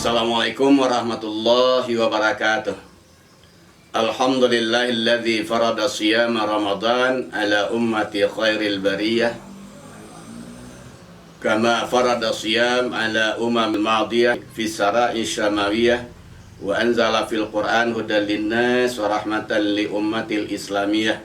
Assalamualaikum warahmatullahi wabarakatuh. Alhamdulillahilladzi farada siyama Ramadan ala ummati khairil bariyah kama farada siyam ala umamil madiyah fi sara'i syamawiyah wa anzala fil Qur'an hudan linnas wa rahmatan li ummatil islamiyah.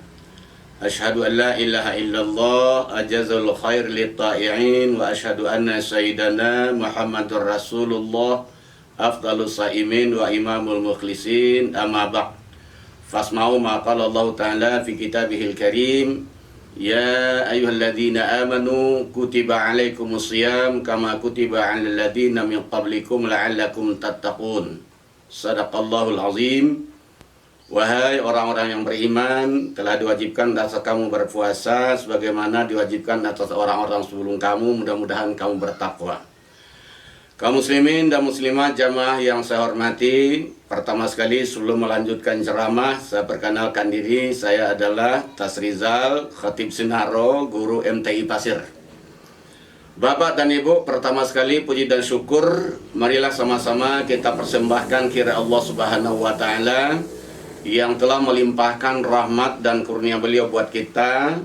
Ashhadu an la ilaha illallah ajazul khair lit ta'i'in wa ashhadu anna sayyidana Muhammadur Rasulullah afdalus sa'imin wa imamul mukhlisin, amma ba'd. Fasma'u ma qala Allah Ta'ala fi kitabihil karim, ya ayyuhalladzina amanu kutiba alaikumus shiyam kama kutiba alal ladzina min qablikum la'allakum tattaqun. Sadaqallahul azim. Wahai orang-orang yang beriman, telah diwajibkan atas kamu berpuasa sebagaimana diwajibkan atas orang-orang sebelum kamu, mudah-mudahan kamu bertakwa. Kaum muslimin dan muslimat jamaah yang saya hormati, pertama sekali sebelum melanjutkan ceramah, saya perkenalkan diri. Saya adalah Tasrizal Khatib Sinaro, guru MTI Pasir. Bapak dan Ibu, pertama sekali puji dan syukur marilah sama-sama kita persembahkan kira Allah Subhanahu wa Ta'ala yang telah melimpahkan rahmat dan kurnia beliau buat kita.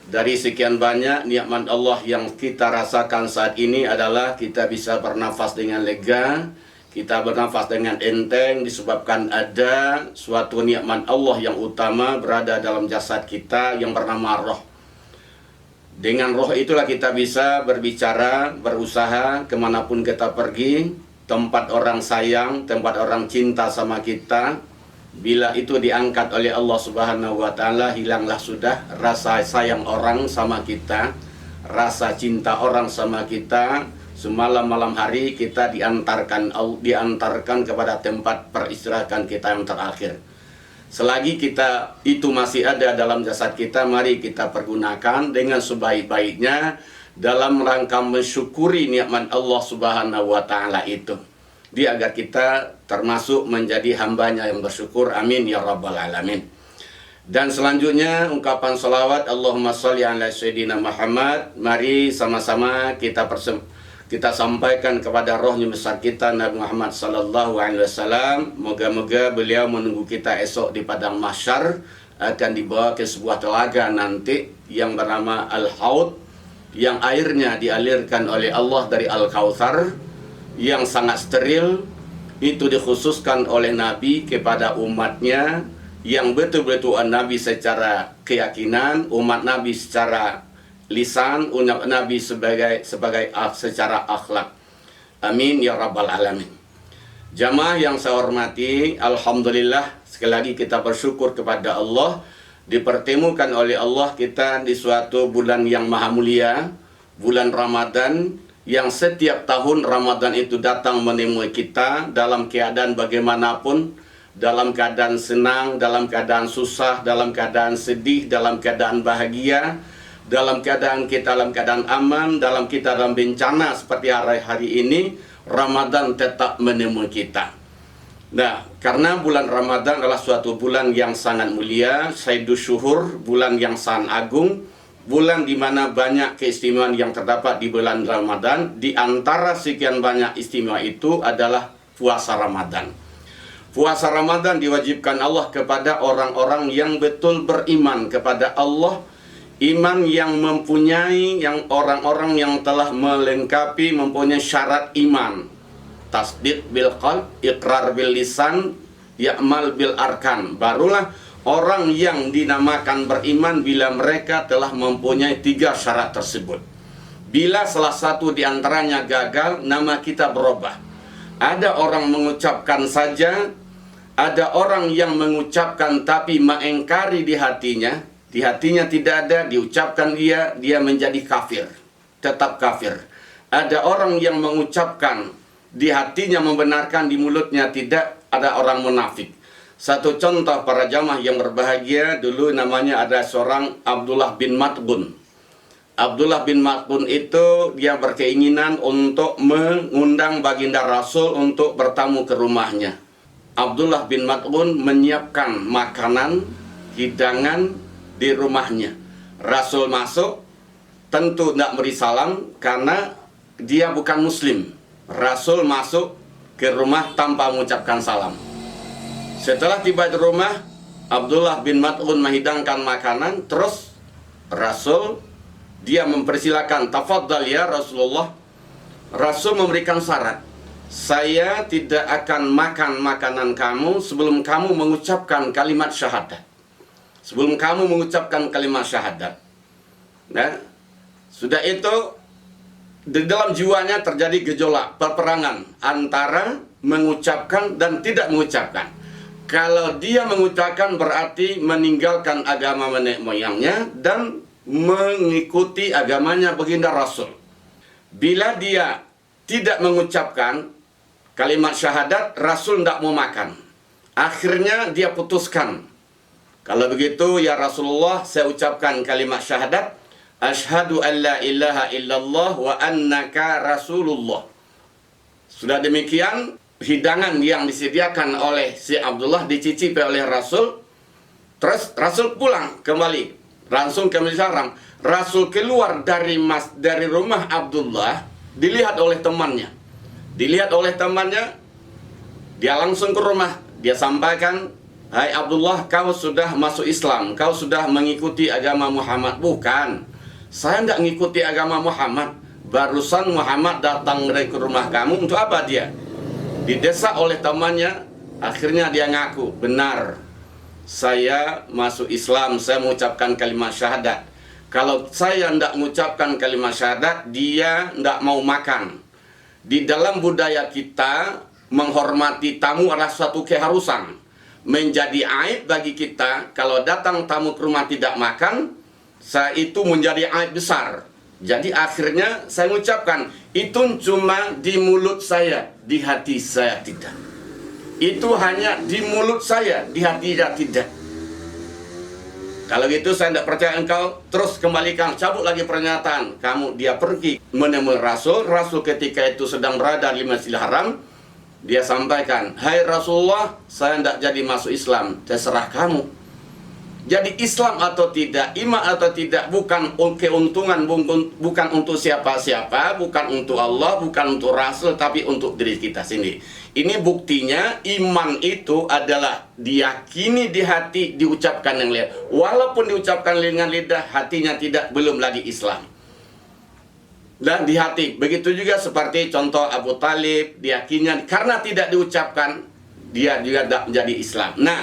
Dari sekian banyak nikmat Allah yang kita rasakan saat ini adalah kita bisa bernafas dengan lega, kita bernafas dengan enteng disebabkan ada suatu nikmat Allah yang utama berada dalam jasad kita yang bernama roh. Dengan roh itulah kita bisa berbicara, berusaha kemanapun kita pergi, tempat orang sayang, tempat orang cinta sama kita. Bila itu diangkat oleh Allah Subhanahu wa Ta'ala, hilanglah sudah rasa sayang orang sama kita, rasa cinta orang sama kita. Semalam malam hari kita diantarkan kepada tempat peristirahatan kita yang terakhir. Selagi kita itu masih ada dalam jasad kita, mari kita pergunakan dengan sebaik-baiknya dalam rangka mensyukuri nikmat Allah Subhanahu wa Ta'ala itu. Dia agar kita termasuk menjadi hambanya yang bersyukur. Amin ya rabbal alamin. Dan selanjutnya ungkapan salawat Allahumma sholli ala sayyidina Muhammad. Mari sama-sama kita sampaikan kepada rohnya besar kita Nabi Muhammad sallallahu alaihi wasallam. Moga-moga beliau menunggu kita esok di padang mahsyar, akan dibawa ke sebuah telaga nanti yang bernama Al-Haud, yang airnya dialirkan oleh Allah dari Al-Kautsar, yang sangat steril. Itu dikhususkan oleh Nabi kepada umatnya yang betul-betul Nabi secara keyakinan, umat Nabi secara lisan, umat Nabi secara akhlak. Amin ya rabbal alamin. Jamaah yang saya hormati, alhamdulillah sekali lagi kita bersyukur kepada Allah dipertemukan oleh Allah kita di suatu bulan yang maha mulia, bulan Ramadan, yang setiap tahun Ramadan itu datang menemui kita dalam keadaan bagaimanapun, dalam keadaan senang, dalam keadaan susah, dalam keadaan sedih, dalam keadaan bahagia, dalam keadaan kita dalam keadaan aman, dalam kita dalam bencana seperti hari ini, Ramadan tetap menemui kita. Nah, karena bulan Ramadan adalah suatu bulan yang sangat mulia, Sayyidus Syuhur, bulan yang sangat agung, bulan di mana banyak keistimewaan yang terdapat di bulan Ramadan. Di antara sekian banyak istimewa itu adalah puasa Ramadan. Puasa Ramadan diwajibkan Allah kepada orang-orang yang betul beriman kepada Allah, iman yang mempunyai, yang orang-orang yang telah melengkapi, mempunyai syarat iman. Tasdiq bil qalb, iqrar bil lisan, ya'mal bil arkan. Barulah orang yang dinamakan beriman bila mereka telah mempunyai 3 syarat tersebut. Bila salah satu di antaranya gagal, nama kita berubah. Ada orang mengucapkan saja, ada orang yang mengucapkan tapi mengingkari di hatinya tidak ada, diucapkan dia menjadi kafir, tetap kafir. Ada orang yang mengucapkan di hatinya membenarkan, di mulutnya tidak, ada orang munafik. Satu contoh para jamaah yang berbahagia, dulu namanya ada seorang Abdullah bin Mat'un. Abdullah bin Mat'un itu dia berkeinginan untuk mengundang baginda Rasul untuk bertamu ke rumahnya. Abdullah bin Mat'un menyiapkan makanan, hidangan di rumahnya. Rasul masuk, tentu tidak beri salam karena dia bukan muslim. Rasul masuk ke rumah tanpa mengucapkan salam. Setelah tiba di rumah, Abdullah bin Mas'ud menghidangkan makanan, terus Rasul dia mempersilakan, tafadhal ya Rasulullah. Rasul memberikan syarat, saya tidak akan makan makanan kamu sebelum kamu mengucapkan kalimat syahadat. Sebelum kamu mengucapkan kalimat syahadat. Nah, sudah itu di dalam jiwanya terjadi gejolak, peperangan antara mengucapkan dan tidak mengucapkan. Kalau dia mengucapkan berarti meninggalkan agama nenek moyangnya dan mengikuti agamanya baginda Rasul. Bila dia tidak mengucapkan kalimat syahadat, Rasul tidak mau makan. Akhirnya dia putuskan, kalau begitu ya Rasulullah, saya ucapkan kalimat syahadat, asyhadu an la ilaha illallah wa annaka rasulullah. Sudah demikian, hidangan yang disediakan oleh si Abdullah dicicipi oleh Rasul. Terus Rasul pulang kembali, langsung ke Masjidil Haram. Rasul keluar dari rumah Abdullah, dilihat oleh temannya. Dia langsung ke rumah, dia sampaikan, hai Abdullah, kau sudah masuk Islam, kau sudah mengikuti agama Muhammad. Bukan, saya tidak mengikuti agama Muhammad. Barusan Muhammad datang dari ke rumah kamu, untuk apa dia? Didesak oleh temannya, akhirnya dia ngaku, benar, saya masuk Islam, saya mengucapkan kalimat syahadat. Kalau saya tidak mengucapkan kalimat syahadat, dia tidak mau makan. Di dalam budaya kita, menghormati tamu adalah suatu keharusan. Menjadi aib bagi kita, kalau datang tamu ke rumah tidak makan, itu menjadi aib besar. Jadi akhirnya saya mengucapkan, itu cuma di mulut saya, di hati saya tidak. Itu hanya di mulut saya, di hati tidak. Kalau gitu saya tidak percaya engkau, terus kembalikan, cabut lagi pernyataan. Dia pergi menemui Rasul. Rasul ketika itu sedang berada di Masjidil Haram. Dia sampaikan, hai Rasulullah, saya tidak jadi masuk Islam, terserah kamu. Jadi Islam atau tidak, iman atau tidak, bukan keuntungan, bukan untuk siapa-siapa, bukan untuk Allah, bukan untuk Rasul, tapi untuk diri kita sendiri. Ini buktinya iman itu adalah diyakini di hati, diucapkan dengan lidah. Walaupun diucapkan dengan lidah, hatinya tidak, belum lagi Islam. Dan di hati, begitu juga seperti contoh Abu Talib, diyakini karena tidak diucapkan, dia juga tidak menjadi Islam. Nah,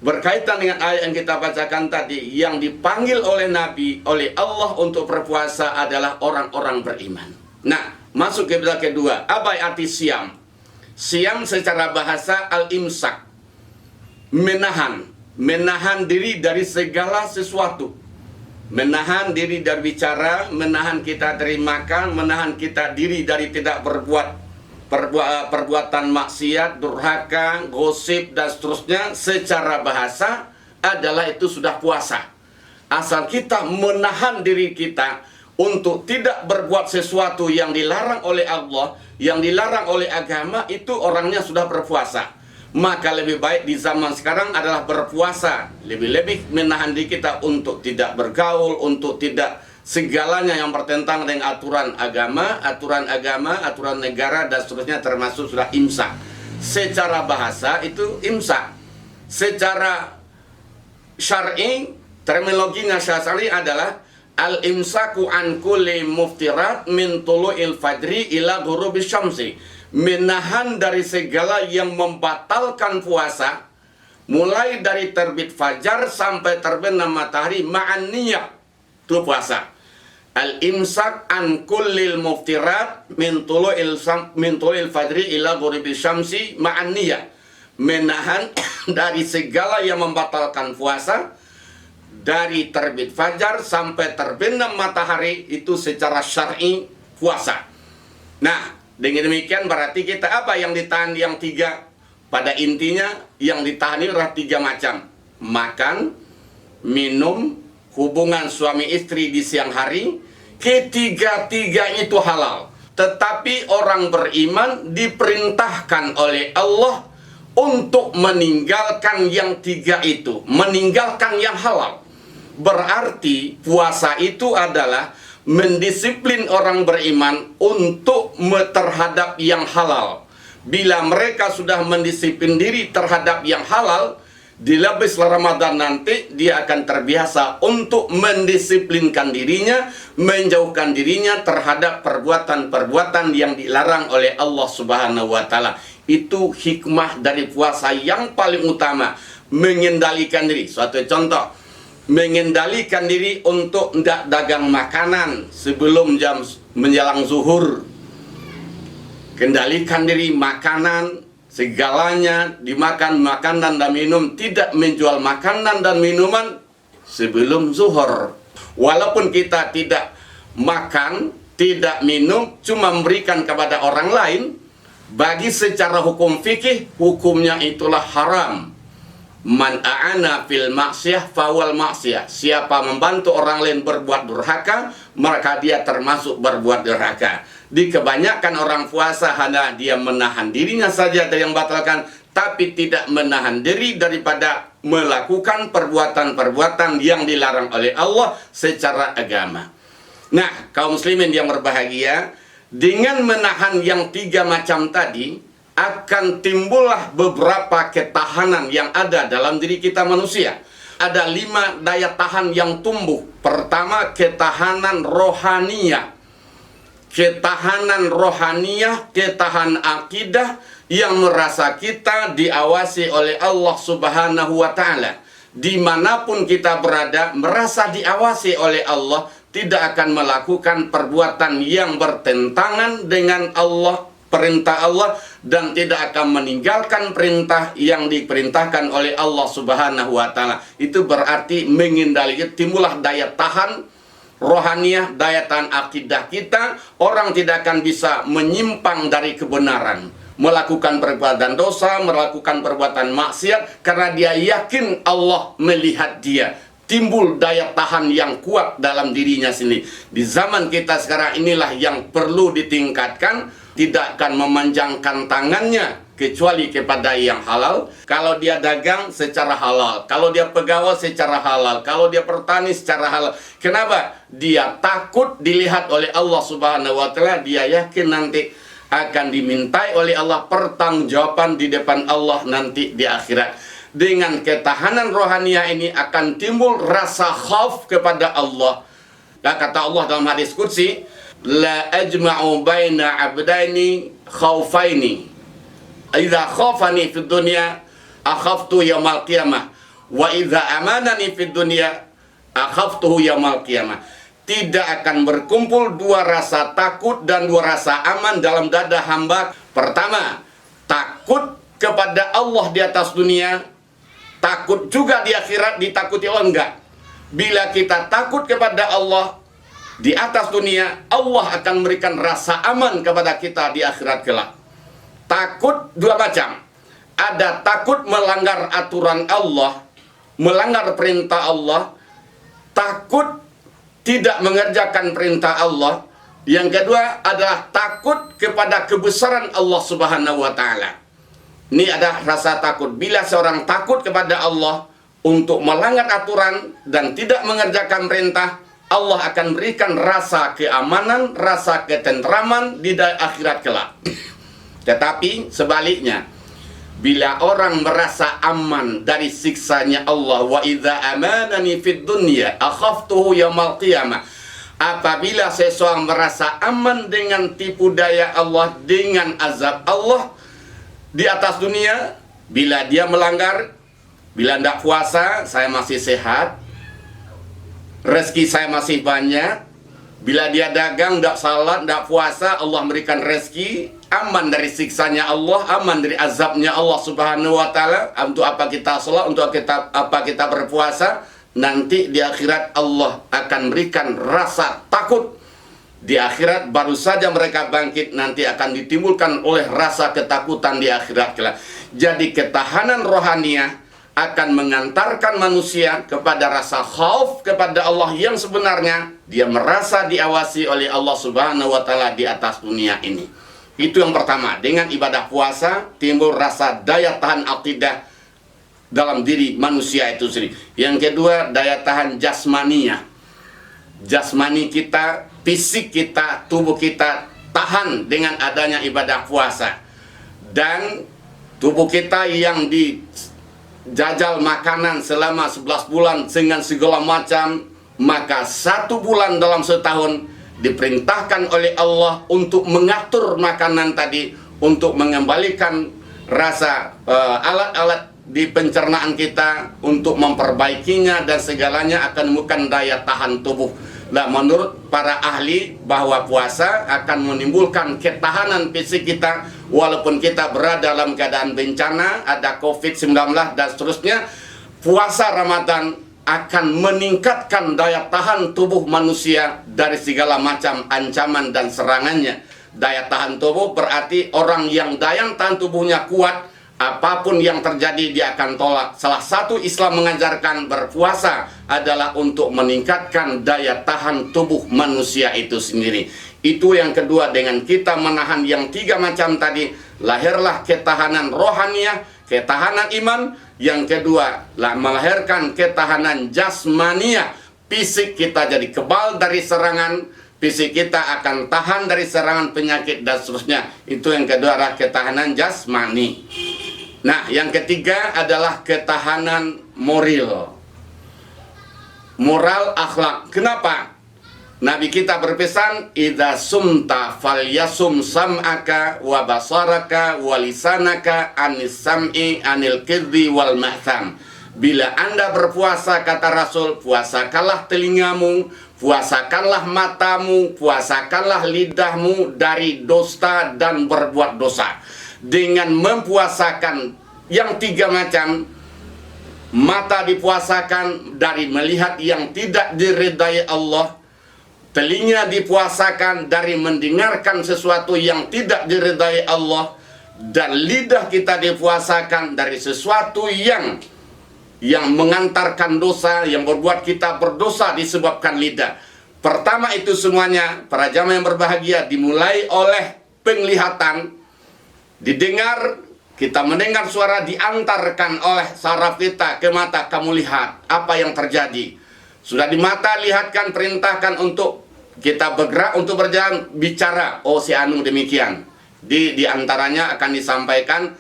berkaitan dengan ayat yang kita bacakan tadi, yang dipanggil oleh Nabi, oleh Allah untuk berpuasa adalah orang-orang beriman. Nah, masuk ke yang kedua, apa arti siam? Siam secara bahasa al-imsak, menahan diri dari segala sesuatu. Menahan diri dari bicara, menahan kita dari makan, menahan kita diri dari tidak berbuat perbuatan maksiat, durhaka, gosip, dan seterusnya. Secara bahasa adalah itu sudah puasa. Asal kita menahan diri kita untuk tidak berbuat sesuatu yang dilarang oleh Allah, yang dilarang oleh agama, itu orangnya sudah berpuasa. Maka lebih baik di zaman sekarang adalah berpuasa, lebih-lebih menahan diri kita untuk tidak bergaul, untuk tidak segalanya yang bertentangan dengan aturan agama, aturan negara, dan seterusnya, termasuk sudah imsak. Secara bahasa itu imsak. Secara syar'i, terminologinya syar'i adalah al-imsaku an kulli muftirat min tulu'il fajri ila ghurubis syamsi. Menahan dari segala yang membatalkan puasa, mulai dari terbit fajar sampai terbenam matahari, ma'an niyah, itu puasa. Al-imsak an kullil muftirat min tulu'il fajri ila ghurubis syamsi ma'an niyah. Menahan dari segala yang membatalkan puasa, dari terbit fajar sampai terbenam matahari, itu secara syar'i puasa. Nah, dengan demikian berarti kita apa yang ditahan yang tiga? Pada intinya yang ditahan itu adalah tiga macam. Makan, minum, hubungan suami istri di siang hari. Ketiga-tiga itu halal. Tetapi orang beriman diperintahkan oleh Allah untuk meninggalkan yang tiga itu. Meninggalkan yang halal. Berarti puasa itu adalah mendisiplin orang beriman untuk terhadap yang halal, bila mereka sudah mendisiplin diri terhadap yang halal, di lebih Ramadan nanti dia akan terbiasa untuk mendisiplinkan dirinya, menjauhkan dirinya terhadap perbuatan-perbuatan yang dilarang oleh Allah Subhanahu wa taala. Itu hikmah dari puasa yang paling utama, mengendalikan diri. Suatu contoh, mengendalikan diri untuk tidak dagang makanan sebelum jam menjelang zuhur. Kendalikan diri makanan, segalanya dimakan, makanan dan minum, tidak menjual makanan dan minuman sebelum zuhur. Walaupun kita tidak makan, tidak minum, cuma memberikan kepada orang lain, bagi secara hukum fikih, hukumnya itulah haram. Man a'ana fil maksiyah fawal maksiyah. Siapa membantu orang lain berbuat durhaka, maka dia termasuk berbuat durhaka. Di kebanyakan orang puasa hanya dia menahan dirinya saja dari yang batalkan, tapi tidak menahan diri daripada melakukan perbuatan-perbuatan yang dilarang oleh Allah secara agama. Nah, kaum muslimin yang berbahagia, dengan menahan yang 3 macam tadi, akan timbullah beberapa ketahanan yang ada dalam diri kita manusia. Ada 5 daya tahan yang tumbuh. Pertama, ketahanan rohaniyah. Ketahanan rohaniyah, ketahanan akidah yang merasa kita diawasi oleh Allah Subhanahu wa ta'ala. Dimanapun kita berada, merasa diawasi oleh Allah, tidak akan melakukan perbuatan yang bertentangan dengan Allah, perintah Allah, dan tidak akan meninggalkan perintah yang diperintahkan oleh Allah Subhanahu wa ta'ala. Itu berarti mengendalikan, timbullah daya tahan rohaniyah, daya tahan akidah kita. Orang tidak akan bisa menyimpang dari kebenaran, melakukan perbuatan dosa, melakukan perbuatan maksiat, karena dia yakin Allah melihat dia. Timbul daya tahan yang kuat dalam dirinya sendiri. Di zaman kita sekarang inilah yang perlu ditingkatkan. Tidak akan memanjangkan tangannya kecuali kepada yang halal. Kalau dia dagang secara halal, kalau dia pegawai secara halal, kalau dia petani secara halal. Kenapa? Dia takut dilihat oleh Allah Subhanahu wa ta'ala. Dia yakin nanti akan dimintai oleh Allah pertanggungjawaban di depan Allah nanti di akhirat. Dengan ketahanan rohaniah ini akan timbul rasa khauf kepada Allah. Dan kata Allah dalam hadis qudsi, la ajma'u baina abdaini khaufaini. Idza khafani fid dunya akhaftu yaumal qiyamah, wa idza amanani fid dunya akhaftuhu yaumal qiyamah. Tidak akan berkumpul 2 rasa takut dan 2 rasa aman dalam dada hamba. Pertama, takut kepada Allah di atas dunia, takut juga di akhirat, ditakuti Allah enggak. Bila kita takut kepada Allah di atas dunia, Allah akan memberikan rasa aman kepada kita di akhirat kelak. Takut 2 macam. Ada takut melanggar aturan Allah, melanggar perintah Allah, takut tidak mengerjakan perintah Allah. Yang kedua adalah takut kepada kebesaran Allah Subhanahu wa ta'ala. Ini ada rasa takut. Bila seorang takut kepada Allah untuk melanggar aturan dan tidak mengerjakan perintah, Allah akan berikan rasa keamanan, rasa ketentraman di akhirat kelak. Tetapi sebaliknya, bila orang merasa aman dari siksanya Allah, wa idza amanani fid dunya akhaftuhu yaumal qiyamah. Apabila seseorang merasa aman dengan tipu daya Allah, dengan azab Allah di atas dunia, bila dia melanggar, bila tidak puasa, saya masih sehat, rezeki saya masih banyak. Bila dia dagang, tidak salat, tidak puasa, Allah memberikan rezeki, aman dari siksanya Allah, aman dari azabnya Allah Subhanahu wa ta'ala. Untuk apa kita salat, untuk apa kita berpuasa, nanti di akhirat Allah akan berikan rasa takut. Di akhirat baru saja mereka bangkit, nanti akan ditimbulkan oleh rasa ketakutan di akhirat kelak. Jadi ketahanan rohaniah akan mengantarkan manusia kepada rasa khauf kepada Allah yang sebenarnya. Dia merasa diawasi oleh Allah Subhanahu wa ta'ala di atas dunia ini. Itu yang pertama. Dengan ibadah puasa timbul rasa daya tahan akidah dalam diri manusia itu sendiri. Yang kedua, daya tahan jasmania. Jasmani kita, fisik kita, tubuh kita tahan dengan adanya ibadah puasa. dan tubuh kita yang dijajal makanan selama 11 bulan dengan segala macam, maka 1 bulan dalam setahun diperintahkan oleh Allah untuk mengatur makanan tadi, untuk mengembalikan rasa alat-alat di pencernaan kita, untuk memperbaikinya dan segalanya akan menemukan daya tahan tubuh. Nah, menurut para ahli bahwa puasa akan menimbulkan ketahanan fisik kita walaupun kita berada dalam keadaan bencana, ada COVID-19 dan seterusnya. Puasa Ramadan akan meningkatkan daya tahan tubuh manusia dari segala macam ancaman dan serangannya. Daya tahan tubuh berarti orang yang daya tahan tubuhnya kuat, apapun yang terjadi dia akan tolak. Salah satu Islam mengajarkan berpuasa adalah untuk meningkatkan daya tahan tubuh manusia itu sendiri. Itu yang kedua, dengan kita menahan yang 3 macam tadi, lahirlah ketahanan rohaniah, ketahanan iman. Yang kedua, melahirkan ketahanan jasmaniah. Fisik kita jadi kebal dari serangan, fisik kita akan tahan dari serangan penyakit dan seterusnya. Itu yang kedua adalah ketahanan jasmani. Nah, yang ketiga adalah ketahanan moral. Moral akhlak. Kenapa? Nabi kita berpesan, idza sumta falyasum sam'aka wa basaraka wa lisanaka anis sam'i anil kidzi wal ma'tham. Bila Anda berpuasa, kata Rasul, puasakanlah telingamu, puasakanlah matamu, puasakanlah lidahmu dari dusta dan berbuat dosa. Dengan mempuasakan yang 3 macam, mata dipuasakan dari melihat yang tidak diridai Allah, telinga dipuasakan dari mendengarkan sesuatu yang tidak diridai Allah, dan lidah kita dipuasakan dari sesuatu yang mengantarkan dosa, yang berbuat kita berdosa disebabkan lidah. Pertama itu semuanya, para jamaah yang berbahagia, dimulai oleh penglihatan. Didengar, kita mendengar suara, diantarkan oleh saraf kita ke mata, kamu lihat apa yang terjadi. Sudah di mata, lihatkan, perintahkan untuk kita bergerak, untuk berjalan, bicara, oh si anu demikian. Di antaranya akan disampaikan,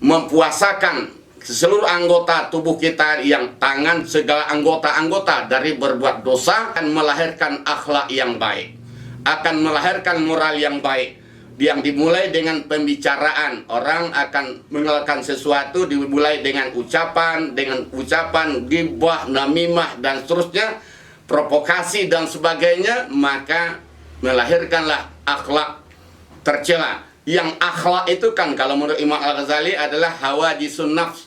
mempuasakan seluruh anggota tubuh kita, yang tangan, segala anggota-anggota dari berbuat dosa, akan melahirkan akhlak yang baik, akan melahirkan moral yang baik. Yang dimulai dengan pembicaraan, orang akan mengeluarkan sesuatu dimulai dengan ucapan, ghibah, namimah dan seterusnya, provokasi dan sebagainya, maka melahirkanlah akhlak tercela. Yang akhlak itu kan kalau menurut Imam Al-Ghazali adalah hawajisun nafs,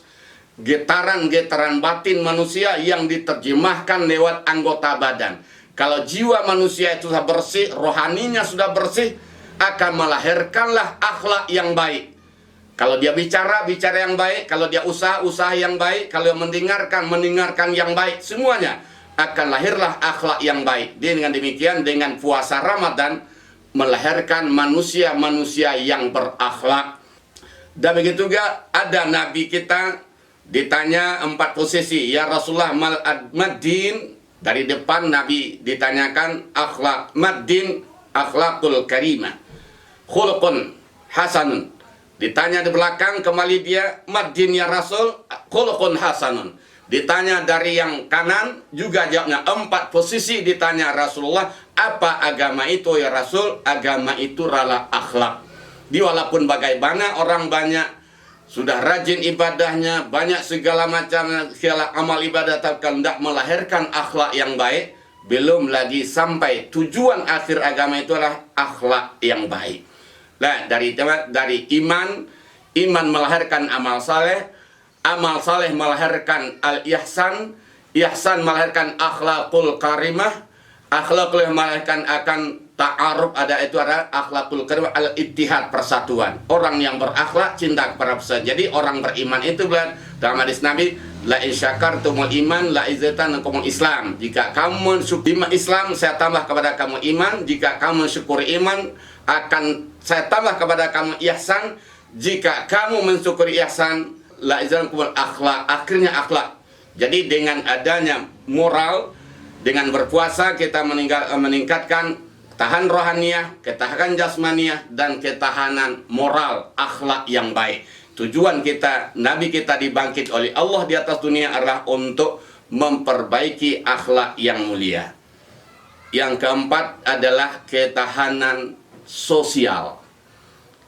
getaran-getaran batin manusia yang diterjemahkan lewat anggota badan. Kalau jiwa manusia itu sudah bersih, rohaninya sudah bersih, akan melahirkanlah akhlak yang baik. Kalau dia bicara yang baik, kalau dia usaha yang baik, kalau mendengarkan yang baik, semuanya akan lahirlah akhlak yang baik. Dengan demikian, dengan puasa Ramadan melahirkan manusia-manusia yang berakhlak. Dan begitu juga ada Nabi kita ditanya 4 posisi, ya Rasulullah maddin. Dari depan Nabi ditanyakan akhlak maddin, akhlakul karimah, khuluqun hasanun. Ditanya di belakang kembali dia, maddin ya Rasul, khuluqun hasanun. Ditanya dari yang kanan juga jawabnya 4 posisi. Ditanya Rasulullah, apa agama itu ya Rasul? Agama itu adalah akhlak. Walaupun bagaimana orang banyak sudah rajin ibadahnya, banyak segala macam segala amal ibadah, tapi tidak melahirkan akhlak yang baik, belum lagi sampai tujuan akhir agama itu adalah akhlak yang baik. Nah, dari iman melahirkan amal saleh, amal saleh melahirkan al-ihsan, ihsan melahirkan akhlakul karimah, akhlakul melahirkan akan ta'aruf, ada akhlakul karimah, al-ittihad, persatuan. Orang yang berakhlak cinta kepada persatuan. Jadi orang beriman itu dalam hadis Nabi, la in syakartumul iman la izatanakumul Islam. Jika kamu mensyukuri Islam, saya tambah kepada kamu iman. Jika kamu mensyukuri iman, akan saya tambah kepada kamu ihsan. Jika kamu mensyukuri ihsan, la izatanakumul akhlak. Akhirnya akhlak. Jadi dengan adanya moral, dengan berpuasa kita meningkatkan ketahanan rohaniah, ketahanan jasmaniah, dan ketahanan moral, akhlak yang baik. Tujuan kita, Nabi kita dibangkit oleh Allah di atas dunia adalah untuk memperbaiki akhlak yang mulia. Yang keempat adalah ketahanan sosial.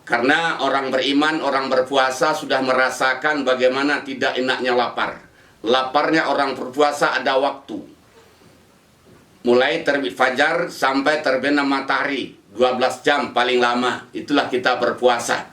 Karena orang beriman, orang berpuasa sudah merasakan bagaimana tidak enaknya lapar. Laparnya orang berpuasa ada waktu. Mulai terbit fajar sampai terbenam matahari, 12 jam paling lama. Itulah kita berpuasa.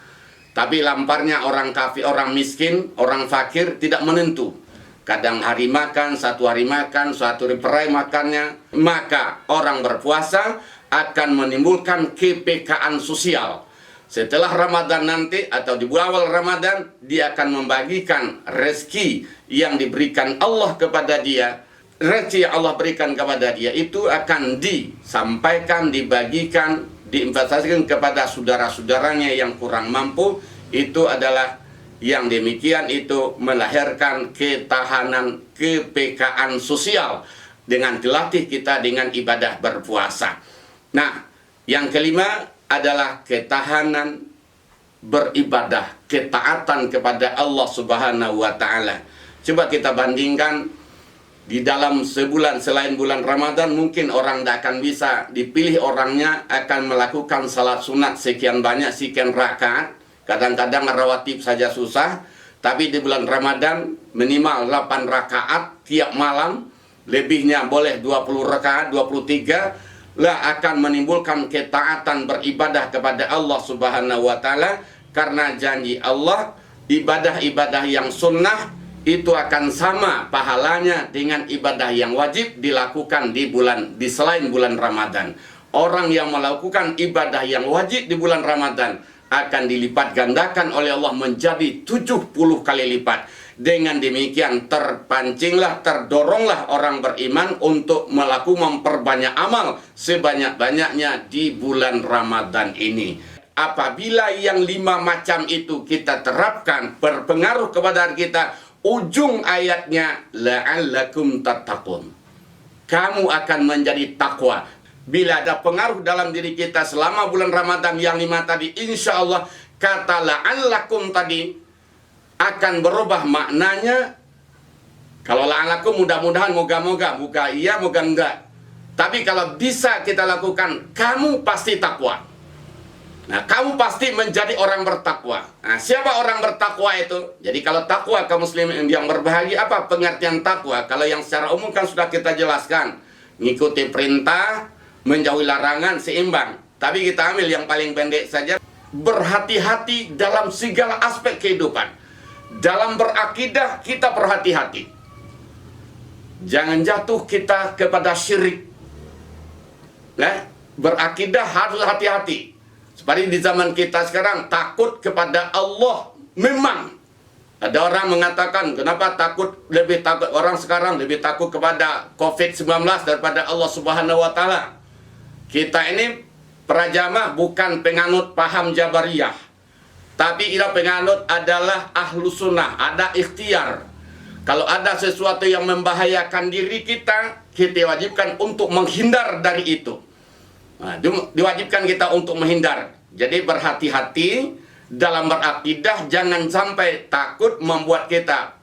Tapi laparnya orang kafir, orang miskin, orang fakir tidak menentu. Kadang hari makan, satu hari makan, suatu hari perai makannya. Maka orang berpuasa akan menimbulkan kepekaan sosial. Setelah Ramadan nanti atau di awal Ramadan, dia akan membagikan rezeki yang diberikan Allah kepada dia. Rezeki yang Allah berikan kepada dia itu akan disampaikan, dibagikan, diinvestasikan kepada saudara-saudaranya yang kurang mampu. Itu adalah yang demikian itu melahirkan ketahanan kepekaan sosial dengan dilatih kita dengan ibadah berpuasa. Nah, yang kelima adalah ketahanan beribadah, ketaatan kepada Allah Subhanahu wa taala. Coba kita bandingkan di dalam sebulan selain bulan Ramadan, mungkin orang tidak akan bisa dipilih orangnya akan melakukan salat sunat sekian banyak, sekian rakaat. Kadang-kadang rawatib saja susah, tapi di bulan Ramadan minimal 8 rakaat tiap malam, lebihnya boleh 20 rakaat, 23 lah akan menimbulkan ketaatan beribadah kepada Allah Subhanahu wa taala, karena janji Allah ibadah-ibadah yang sunnah itu akan sama pahalanya dengan ibadah yang wajib dilakukan di selain bulan Ramadan. Orang yang melakukan ibadah yang wajib di bulan Ramadan akan dilipat gandakan oleh Allah menjadi 70 kali lipat. Dengan demikian terpancinglah, terdoronglah orang beriman untuk memperbanyak amal sebanyak-banyaknya di bulan Ramadan ini. Apabila yang 5 macam itu kita terapkan berpengaruh kepada kita, ujung ayatnya la'allakum tattaqun. Kamu akan menjadi takwa. Bila ada pengaruh dalam diri kita selama bulan Ramadan yang 5 tadi, insya Allah kata la'allakum tadi akan berubah maknanya. Kalau la'allakum mudah-mudahan, moga-moga, moga iya, moga enggak. Tapi kalau bisa kita lakukan, kamu pasti takwa. Nah, kamu pasti menjadi orang bertakwa. Nah, siapa orang bertakwa itu? Jadi kalau takwa kaum muslimin yang berbahagia, apa pengertian takwa? Kalau yang secara umum kan sudah kita jelaskan. Ngikuti perintah, menjauhi larangan, seimbang. Tapi kita ambil yang paling pendek saja. Berhati-hati dalam segala aspek kehidupan. Dalam berakidah kita berhati-hati. Jangan jatuh kita kepada syirik. Nah, berakidah harus hati-hati. Seperti di zaman kita sekarang, takut kepada Allah. Memang ada orang mengatakan, kenapa lebih takut orang sekarang lebih takut kepada COVID-19 daripada Allah Subhanahu wa taala. Kita ini para jamaah bukan penganut paham Jabariyah. Tapi ila penganut adalah ahlu sunnah, ada ikhtiar. Kalau ada sesuatu yang membahayakan diri kita, kita wajibkan untuk menghindar dari itu. Nah, diwajibkan kita untuk menghindar. Jadi berhati-hati dalam berakidah, jangan sampai takut membuat kita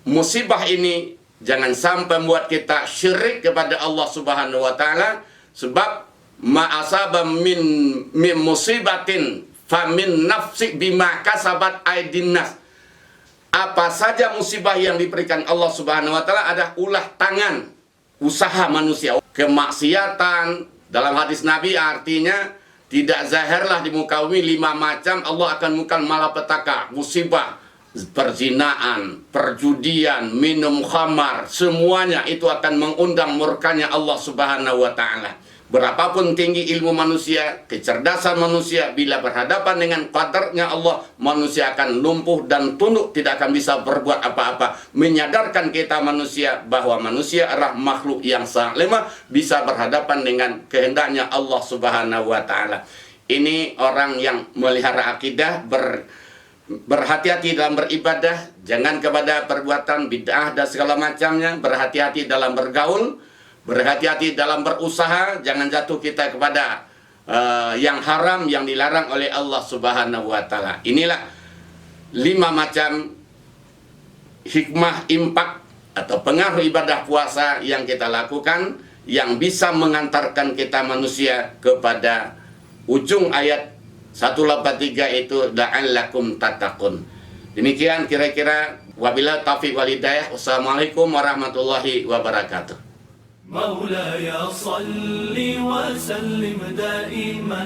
musibah ini, jangan sampai membuat kita syirik kepada Allah Subhanahu wa taala, sebab ma'asaba min musibatin famin nafsi bima kasabat aydin nas. Apa saja musibah yang diberikan Allah Subhanahu wa taala ada ulah tangan usaha manusia. Kemaksiatan dalam hadis Nabi artinya tidak zahirlah di muka bumi 5 macam, Allah akan bukan malapetaka, musibah, perzinaan, perjudian, minum khamar, semuanya itu akan mengundang murkanya Allah Subhanahu wa taala. Berapapun tinggi ilmu manusia, kecerdasan manusia, bila berhadapan dengan qadarnya Allah, manusia akan lumpuh dan tunduk, tidak akan bisa berbuat apa-apa. Menyadarkan kita manusia bahwa manusia adalah makhluk yang sangat lemah, bisa berhadapan dengan kehendaknya Allah Subhanahu wa taala. Ini orang yang melihara akidah, berhati-hati dalam beribadah, jangan kepada perbuatan bid'ah dan segala macamnya, berhati-hati dalam bergaul, Berhati-hati dalam berusaha, jangan jatuh kita kepada yang haram, yang dilarang oleh Allah Subhanahu wa Ta'ala. Inilah 5 macam hikmah impak atau pengaruh ibadah puasa yang kita lakukan, yang bisa mengantarkan kita manusia kepada ujung ayat 183, itu la'allakum tattaqun. Demikian kira-kira, wabillahi taufiq wal hidayah. Wassalamualaikum warahmatullahi wabarakatuh. مولاي صل وسلم دائما